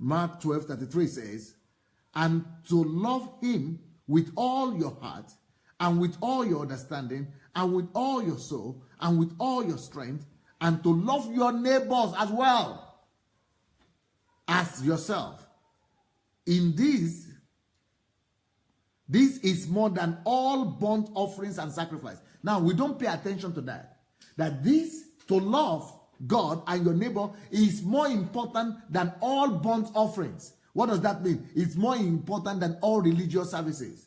Mark 12:33 says, and to love him with all your heart, and with all your understanding, and with all your soul, and with all your strength, and to love your neighbors as well as yourself. In this is more than all burnt offerings and sacrifice. Now, we don't pay attention to that. That this, to love God and your neighbor, is more important than all burnt offerings. What does that mean? It's more important than all religious services.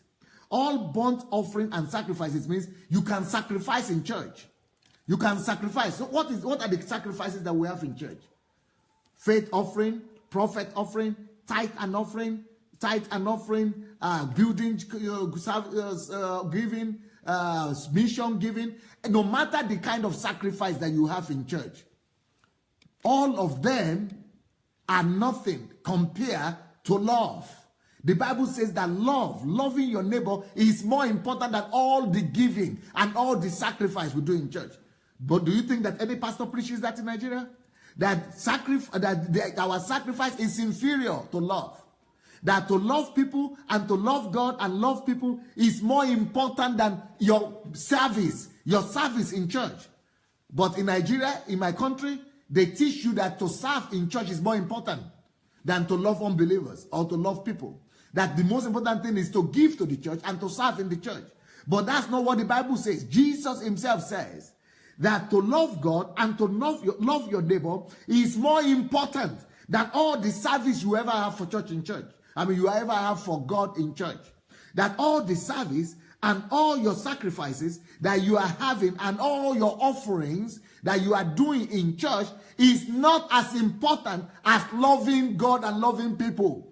All burnt offering and sacrifices means you can sacrifice in church. You can sacrifice. So what are the sacrifices that we have in church? Faith offering, prophet offering, tithe and offering, building, giving, mission giving. No matter the kind of sacrifice that you have in church, all of them are nothing compared to love. The Bible says that loving your neighbor, is more important than all the giving and all the sacrifice we do in church. But do you think that any pastor preaches that in Nigeria? That our sacrifice is inferior to love. That to love people and to love God and love people is more important than your service in church. But in Nigeria, in my country, they teach you that to serve in church is more important than to love unbelievers or to love people. That the most important thing is to give to the church and to serve in the church. But that's not what the Bible says. Jesus himself says that to love God and to love your neighbor is more important than all the service you ever have for church in church. You ever have for God in church. That all the service and all your sacrifices that you are having and all your offerings that you are doing in church is not as important as loving God and loving people.